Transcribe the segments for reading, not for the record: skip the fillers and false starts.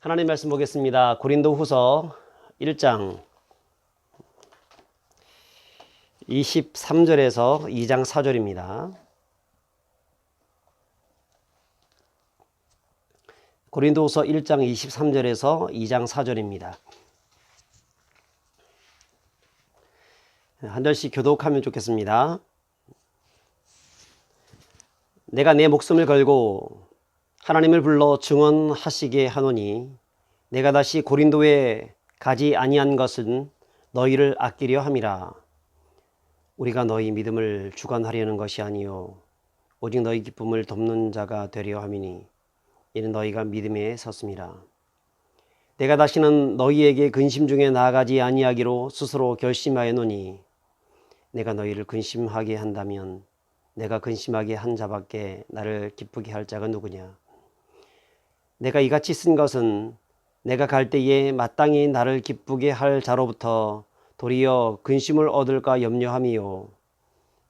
하나님 말씀 보겠습니다. 고린도후서 1장 23절에서 2장 4절입니다. 고린도후서 1장 23절에서 2장 4절입니다. 한 절씩 교독하면 좋겠습니다. 내가 내 목숨을 걸고 하나님을 불러 증언하시게 하노니 내가 다시 고린도에 가지 아니한 것은 너희를 아끼려 함이라. 우리가 너희 믿음을 주관하려는 것이 아니요 오직 너희 기쁨을 돕는 자가 되려 함이니 이는 너희가 믿음에 섰음이라. 내가 다시는 너희에게 근심 중에 나아가지 아니하기로 스스로 결심하였노니 내가 너희를 근심하게 한다면 내가 근심하게 한 자밖에 나를 기쁘게 할 자가 누구냐. 내가 이같이 쓴 것은 내가 갈 때에 마땅히 나를 기쁘게 할 자로부터 도리어 근심을 얻을까 염려함이요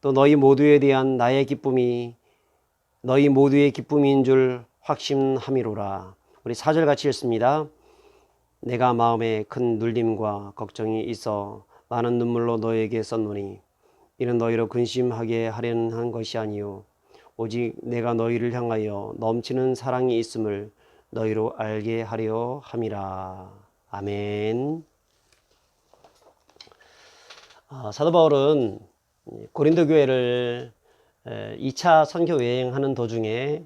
또 너희 모두에 대한 나의 기쁨이 너희 모두의 기쁨인 줄 확신함이로라. 우리 4절 같이 읽습니다. 내가 마음에 큰 눌림과 걱정이 있어 많은 눈물로 너에게 썼노니 이는 너희로 근심하게 하려는 한 것이 아니요 오직 내가 너희를 향하여 넘치는 사랑이 있음을 너희로 알게 하려 함이라. 아멘. 사도 바울은 고린도 교회를 2차 선교 여행하는 도중에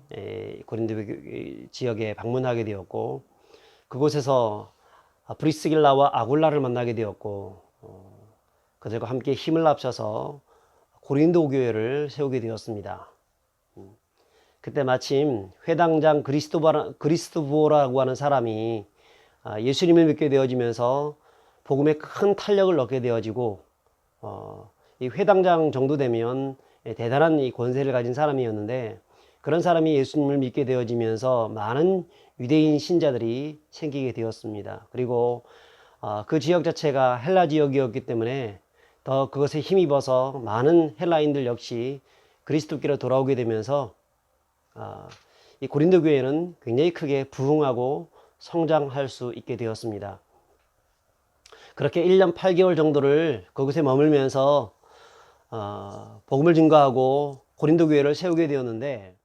고린도 지역에 방문하게 되었고 그곳에서 브리스길라와 아굴라를 만나게 되었고 그들과 함께 힘을 합쳐서 고린도 교회를 세우게 되었습니다. 그때 마침 회당장 그리스도보라고 하는 사람이 예수님을 믿게 되어지면서 복음에 큰 탄력을 얻게 되어지고 이 회당장 정도 되면 대단한 이 권세를 가진 사람이었는데 그런 사람이 예수님을 믿게 되어지면서 많은 유대인 신자들이 생기게 되었습니다. 그리고 그 지역 자체가 헬라 지역이었기 때문에 더 그것에 힘입어서 많은 헬라인들 역시 그리스도께로 돌아오게 되면서 이 고린도 교회는 굉장히 크게 부흥하고 성장할 수 있게 되었습니다. 그렇게 1년 8개월 정도를 그곳에 머물면서 복음을 증거하고 고린도 교회를 세우게 되었는데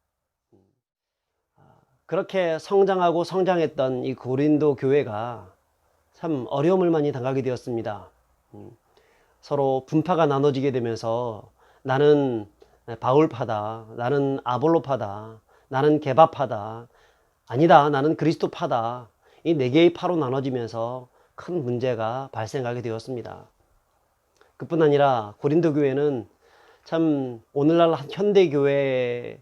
그렇게 성장하고 성장했던 이 고린도 교회가 참 어려움을 많이 당하게 되었습니다. 서로 분파가 나눠지게 되면서 나는 바울파다, 나는 아볼로파다, 나는 게바파다, 아니다 나는 그리스도파다, 이 네 개의 파로 나눠지면서 큰 문제가 발생하게 되었습니다. 그뿐 아니라 고린도 교회는 참 오늘날 현대 교회에서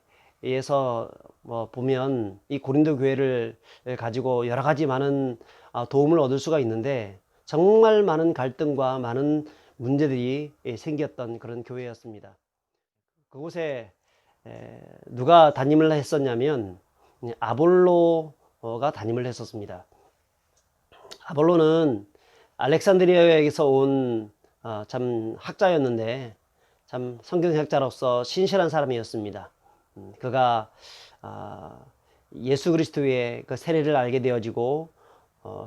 보면 이 고린도 교회를 가지고 여러 가지 많은 도움을 얻을 수가 있는데 정말 많은 갈등과 많은 문제들이 생겼던 그런 교회였습니다. 그곳에 누가 담임을 했었냐면 아볼로가 담임을 했었습니다. 아볼로는 알렉산드리아에서 온 참 학자였는데 참 성경학자로서 신실한 사람이었습니다. 그가 예수 그리스도의 그 세례를 알게 되어지고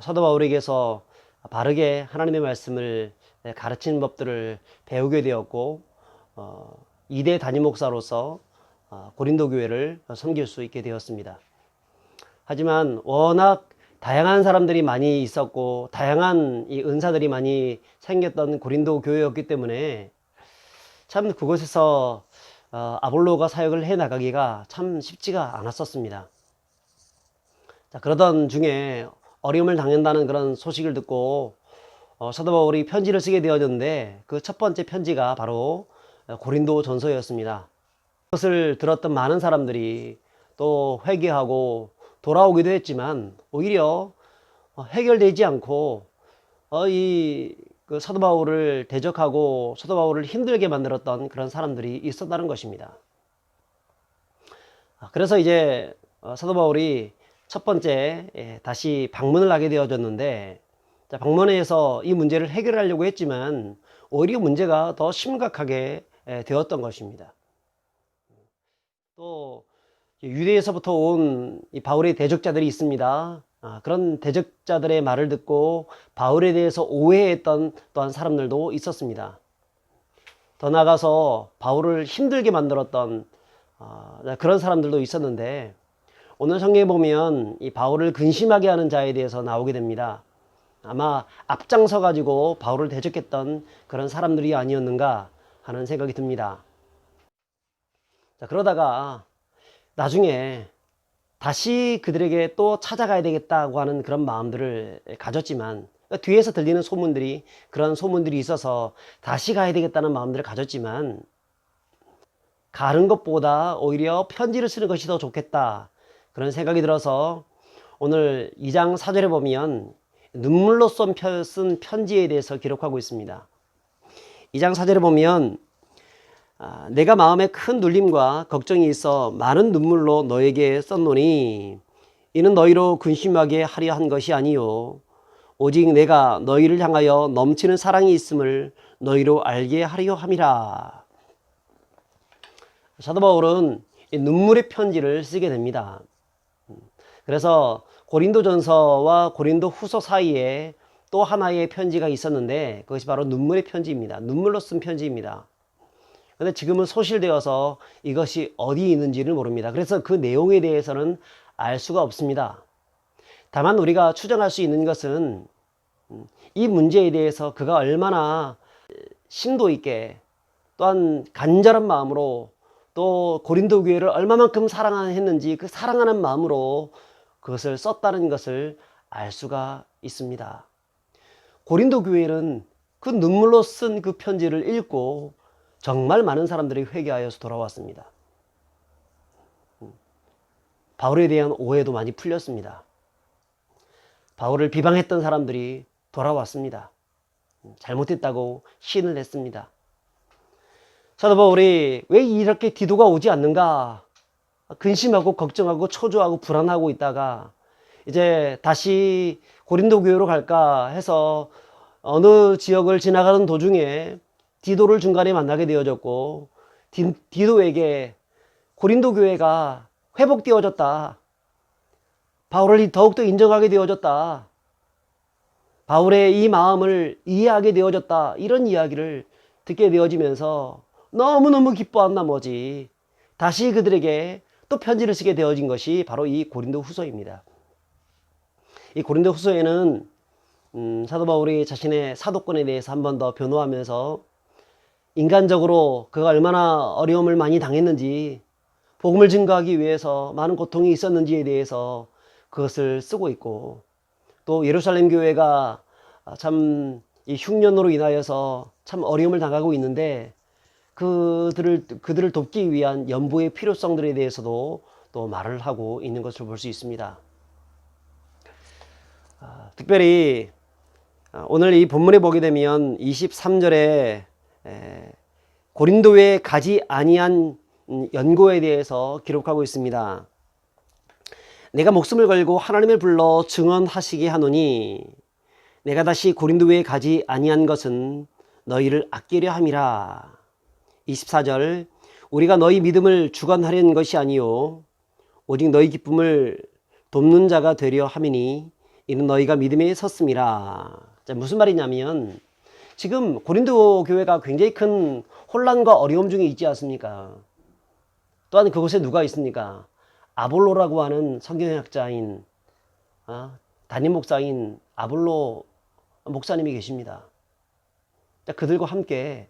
사도 바울에게서 바르게 하나님의 말씀을 가르치는 법들을 배우게 되었고 2대 담임 목사로서 고린도 교회를 섬길 수 있게 되었습니다. 하지만 워낙 다양한 사람들이 많이 있었고 다양한 이 은사들이 많이 생겼던 고린도 교회였기 때문에 참 그곳에서 아볼로가 사역을 해 나가기가 참 쉽지가 않았었습니다. 자, 그러던 중에 어려움을 당한다는 그런 소식을 듣고 사도 바울이 편지를 쓰게 되어졌는데 그 첫 번째 편지가 바로 고린도 전서였습니다. 그것을 들었던 많은 사람들이 또 회개하고 돌아오기도 했지만 오히려 해결되지 않고 그 사도 바울을 대적하고 사도 바울을 힘들게 만들었던 그런 사람들이 있었다는 것입니다. 그래서 이제 사도 바울이 첫 번째 다시 방문을 하게 되어졌는데 방문해서 이 문제를 해결하려고 했지만 오히려 문제가 더 심각하게 되었던 것입니다. 또 유대에서부터 온 이 바울의 대적자들이 있습니다. 그런 대적자들의 말을 듣고 바울에 대해서 오해했던 또한 사람들도 있었습니다. 더 나아가서 바울을 힘들게 만들었던 그런 사람들도 있었는데, 오늘 성경에 보면 이 바울을 근심하게 하는 자에 대해서 나오게 됩니다. 아마 앞장서 가지고 바울을 대적했던 그런 사람들이 아니었는가 하는 생각이 듭니다. 그러다가 나중에 다시 그들에게 또 찾아가야 되겠다고 하는 그런 마음들을 가졌지만, 뒤에서 들리는 소문들이, 그런 소문들이 있어서 다시 가야 되겠다는 마음들을 가졌지만, 가는 것보다 오히려 편지를 쓰는 것이 더 좋겠다, 그런 생각이 들어서 오늘 2장 4절에 보면 눈물로 쓴 편지에 대해서 기록하고 있습니다. 2장 4절에 보면 내가 마음에 큰 눌림과 걱정이 있어 많은 눈물로 너에게 썼노니 이는 너희로 근심하게 하려 한 것이 아니요 오직 내가 너희를 향하여 넘치는 사랑이 있음을 너희로 알게 하려 함이라. 사도 바울은 눈물의 편지를 쓰게 됩니다. 그래서 고린도전서와 고린도후서 사이에 또 하나의 편지가 있었는데 그것이 바로 눈물의 편지입니다. 눈물로 쓴 편지입니다. 근데 지금은 소실되어서 이것이 어디 있는지를 모릅니다. 그래서 그 내용에 대해서는 알 수가 없습니다. 다만 우리가 추정할 수 있는 것은 이 문제에 대해서 그가 얼마나 심도 있게 또한 간절한 마음으로 또 고린도 교회를 얼마만큼 사랑했는지 그 사랑하는 마음으로 그것을 썼다는 것을 알 수가 있습니다. 고린도 교회는 그 눈물로 쓴 그 편지를 읽고 정말 많은 사람들이 회개하여서 돌아왔습니다. 바울에 대한 오해도 많이 풀렸습니다. 바울을 비방했던 사람들이 돌아왔습니다. 잘못했다고 시인을 했습니다. 사도 바울이 왜 이렇게 디도가 오지 않는가 근심하고 걱정하고 초조하고 불안하고 있다가 이제 다시 고린도 교회로 갈까 해서 어느 지역을 지나가는 도중에 디도를 중간에 만나게 되어졌고, 디도에게 고린도 교회가 회복되어졌다, 바울을 더욱더 인정하게 되어졌다, 바울의 이 마음을 이해하게 되어졌다, 이런 이야기를 듣게 되어지면서 너무너무 기뻐한 나머지 다시 그들에게 또 편지를 쓰게 되어진 것이 바로 이 고린도 후서입니다. 이 고린도 후서에는 사도 바울이 자신의 사도권에 대해서 한 번 더 변호하면서 인간적으로 그가 얼마나 어려움을 많이 당했는지, 복음을 증거하기 위해서 많은 고통이 있었는지에 대해서 그것을 쓰고 있고, 또 예루살렘 교회가 참 이 흉년으로 인하여서 참 어려움을 당하고 있는데 그들을 돕기 위한 연보의 필요성들에 대해서도 또 말을 하고 있는 것을 볼 수 있습니다. 특별히 오늘 이 본문에 보게 되면 23절에 고린도에 가지 아니한 연고에 대해서 기록하고 있습니다. 내가 목숨을 걸고 하나님을 불러 증언하시게 하노니 내가 다시 고린도에 가지 아니한 것은 너희를 아끼려 함이라. 24절 우리가 너희 믿음을 주관하려는 것이 아니요 오직 너희 기쁨을 돕는 자가 되려 함이니 이는 너희가 믿음에 섰음이라. 자, 무슨 말이냐면 지금 고린도 교회가 굉장히 큰 혼란과 어려움 중에 있지 않습니까? 또한 그곳에 누가 있습니까? 아볼로라고 하는 성경학자인 담임 목사인 아볼로 목사님이 계십니다. 자, 그들과 함께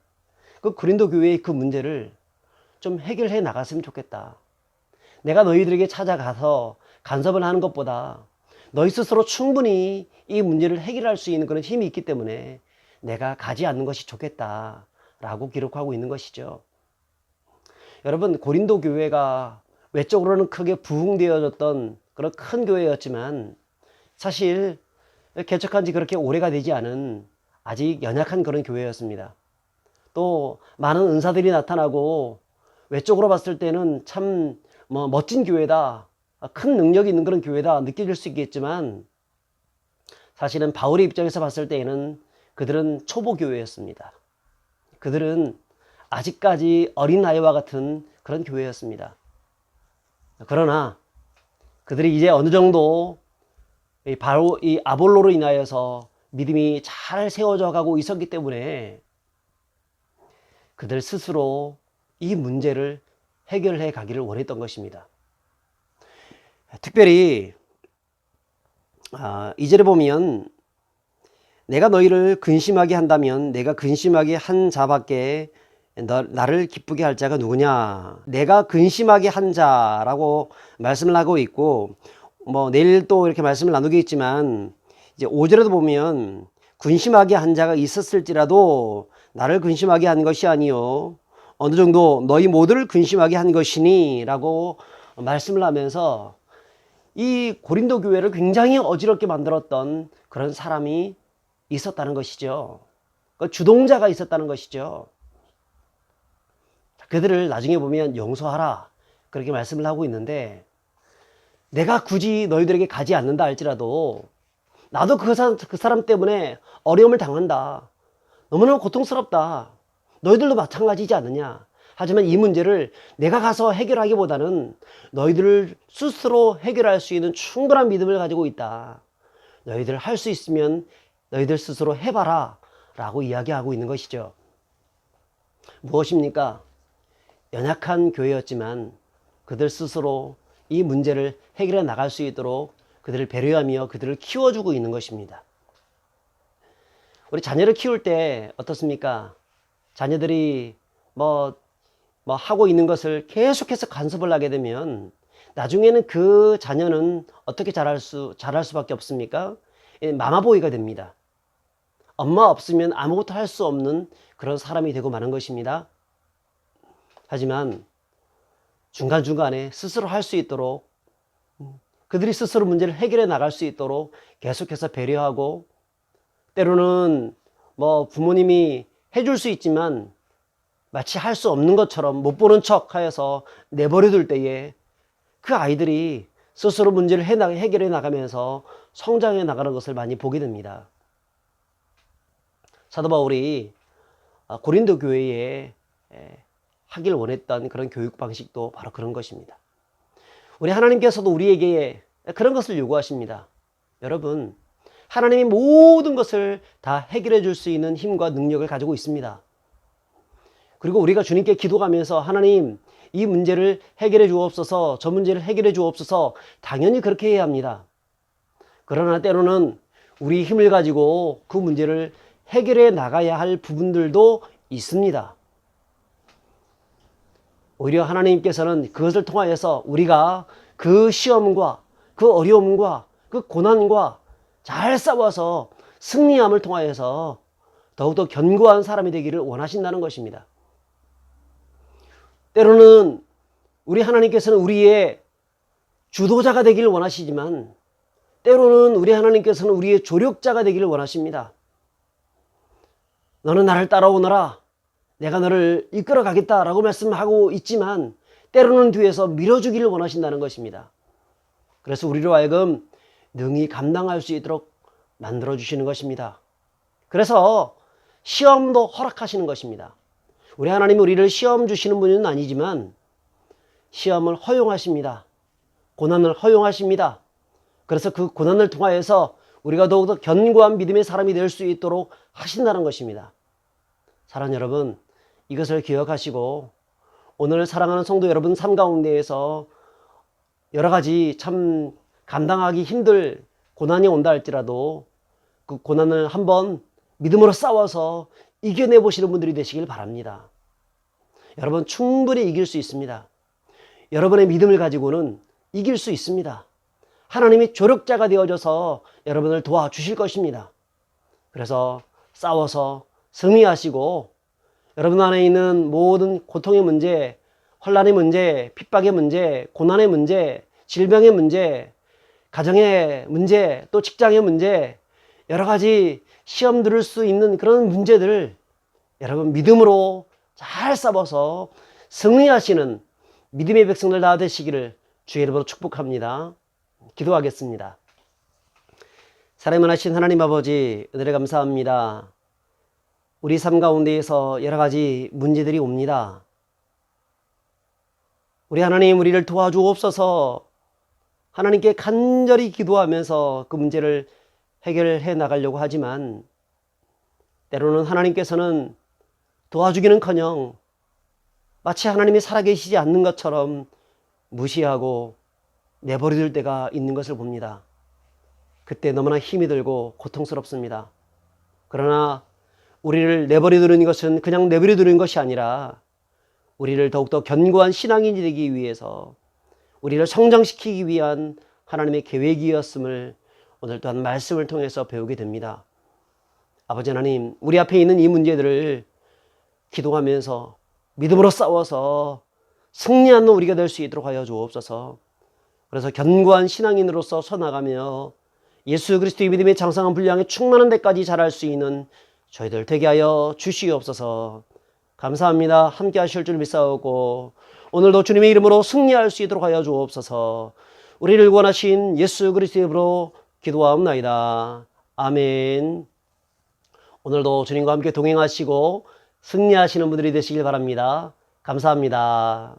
그 고린도 교회의 그 문제를 좀 해결해 나갔으면 좋겠다. 내가 너희들에게 찾아가서 간섭을 하는 것보다 너희 스스로 충분히 이 문제를 해결할 수 있는 그런 힘이 있기 때문에 내가 가지 않는 것이 좋겠다라고 기록하고 있는 것이죠. 여러분, 고린도 교회가 외적으로는 크게 부흥되어졌던 그런 큰 교회였지만 사실 개척한 지 그렇게 오래가 되지 않은 아직 연약한 그런 교회였습니다. 또 많은 은사들이 나타나고 외적으로 봤을 때는 참 멋진 교회다, 큰 능력이 있는 그런 교회다 느껴질 수 있겠지만 사실은 바울의 입장에서 봤을 때에는 그들은 초보 교회였습니다. 그들은 아직까지 어린아이와 같은 그런 교회였습니다. 그러나 그들이 이제 어느 정도 바로 이 아볼로로 인하여서 믿음이 잘 세워져 가고 있었기 때문에 그들 스스로 이 문제를 해결해 가기를 원했던 것입니다. 특별히 2절에 보면 내가 너희를 근심하게 한다면 내가 근심하게 한 자밖에 나를 기쁘게 할 자가 누구냐. 내가 근심하게 한 자라고 말씀을 하고 있고, 내일 또 이렇게 말씀을 나누겠지만 이제 5절에도 보면 근심하게 한 자가 있었을지라도 나를 근심하게 한 것이 아니요 어느 정도 너희 모두를 근심하게 한 것이니 라고 말씀을 하면서 이 고린도 교회를 굉장히 어지럽게 만들었던 그런 사람이 있었다는 것이죠. 그 주동자가 있었다는 것이죠. 그들을 나중에 보면 용서하라 그렇게 말씀을 하고 있는데, 내가 굳이 너희들에게 가지 않는다 할지라도 나도 그 사람 때문에 어려움을 당한다. 너무너무 고통스럽다. 너희들도 마찬가지지 않느냐. 하지만 이 문제를 내가 가서 해결하기보다는 너희들 스스로 해결할 수 있는 충분한 믿음을 가지고 있다. 너희들 할 수 있으면 너희들 스스로 해봐라 라고 이야기하고 있는 것이죠. 무엇입니까? 연약한 교회였지만 그들 스스로 이 문제를 해결해 나갈 수 있도록 그들을 배려하며 그들을 키워주고 있는 것입니다. 우리 자녀를 키울 때 어떻습니까? 자녀들이 하고 있는 것을 계속해서 간섭을 하게 되면 나중에는 그 자녀는 어떻게 자랄 수밖에 없습니까? 마마보이가 됩니다. 엄마 없으면 아무것도 할 수 없는 그런 사람이 되고 마는 것입니다. 하지만 중간중간에 스스로 할 수 있도록, 그들이 스스로 문제를 해결해 나갈 수 있도록 계속해서 배려하고, 때로는 부모님이 해줄 수 있지만 마치 할 수 없는 것처럼 못 보는 척 하여서 내버려둘 때에 그 아이들이 스스로 문제를 해결해 나가면서 성장해 나가는 것을 많이 보게 됩니다. 사도 바울이 고린도 교회에 하길 원했던 그런 교육 방식도 바로 그런 것입니다. 우리 하나님께서도 우리에게 그런 것을 요구하십니다. 여러분, 하나님이 모든 것을 다 해결해 줄 수 있는 힘과 능력을 가지고 있습니다. 그리고 우리가 주님께 기도하면서 하나님 이 문제를 해결해 주옵소서, 저 문제를 해결해 주옵소서, 당연히 그렇게 해야 합니다. 그러나 때로는 우리 힘을 가지고 그 문제를 해결해 나가야 할 부분들도 있습니다. 오히려 하나님께서는 그것을 통하여서 우리가 그 시험과 그 어려움과 그 고난과 잘 싸워서 승리함을 통하여서 더욱더 견고한 사람이 되기를 원하신다는 것입니다. 때로는 우리 하나님께서는 우리의 주도자가 되기를 원하시지만 때로는 우리 하나님께서는 우리의 조력자가 되기를 원하십니다. 너는 나를 따라오너라, 내가 너를 이끌어 가겠다라고 말씀하고 있지만 때로는 뒤에서 밀어주기를 원하신다는 것입니다. 그래서 우리로 하여금 능히 감당할 수 있도록 만들어주시는 것입니다. 그래서 시험도 허락하시는 것입니다. 우리 하나님은 우리를 시험 주시는 분은 아니지만 시험을 허용하십니다. 고난을 허용하십니다. 그래서 그 고난을 통하여서 우리가 더욱더 견고한 믿음의 사람이 될 수 있도록 하신다는 것입니다. 사랑하는 여러분, 이것을 기억하시고 오늘 사랑하는 성도 여러분 삶 가운데에서 여러 가지 참 감당하기 힘들 고난이 온다 할지라도 그 고난을 한번 믿음으로 싸워서 이겨내 보시는 분들이 되시길 바랍니다. 여러분, 충분히 이길 수 있습니다. 여러분의 믿음을 가지고는 이길 수 있습니다. 하나님이 조력자가 되어줘서 여러분을 도와주실 것입니다. 그래서 싸워서 승리하시고 여러분 안에 있는 모든 고통의 문제, 혼란의 문제, 핍박의 문제, 고난의 문제, 질병의 문제, 가정의 문제, 또 직장의 문제, 여러 가지 시험 들을 수 있는 그런 문제들 여러분 믿음으로 잘 싸워서 승리하시는 믿음의 백성들 다 되시기를 주의 이름으로 축복합니다. 기도하겠습니다. 사랑을 하신 하나님 아버지, 은혜를 감사합니다. 우리 삶 가운데에서 여러 가지 문제들이 옵니다. 우리 하나님, 우리를 도와주옵소서. 하나님께 간절히 기도하면서 그 문제를 해결해 나가려고 하지만 때로는 하나님께서는 도와주기는커녕 마치 하나님이 살아계시지 않는 것처럼 무시하고 내버려둘 때가 있는 것을 봅니다. 그때 너무나 힘이 들고 고통스럽습니다. 그러나 우리를 내버려두는 것은 그냥 내버려두는 것이 아니라 우리를 더욱더 견고한 신앙인이 되기 위해서 우리를 성장시키기 위한 하나님의 계획이었음을 오늘 또한 말씀을 통해서 배우게 됩니다. 아버지 하나님, 우리 앞에 있는 이 문제들을 기도하면서 믿음으로 싸워서 승리하는 우리가 될 수 있도록 하여 주옵소서. 그래서 견고한 신앙인으로서 서나가며 예수 그리스도의 믿음의 장성한 분량에 충만한 데까지 자랄 수 있는 저희들 되게 하여 주시옵소서. 감사합니다. 함께 하실 줄 믿사오고 오늘도 주님의 이름으로 승리할 수 있도록 하여 주옵소서. 우리를 구원하신 예수 그리스도의 이름으로 기도하옵나이다. 아멘. 오늘도 주님과 함께 동행하시고 승리하시는 분들이 되시길 바랍니다. 감사합니다.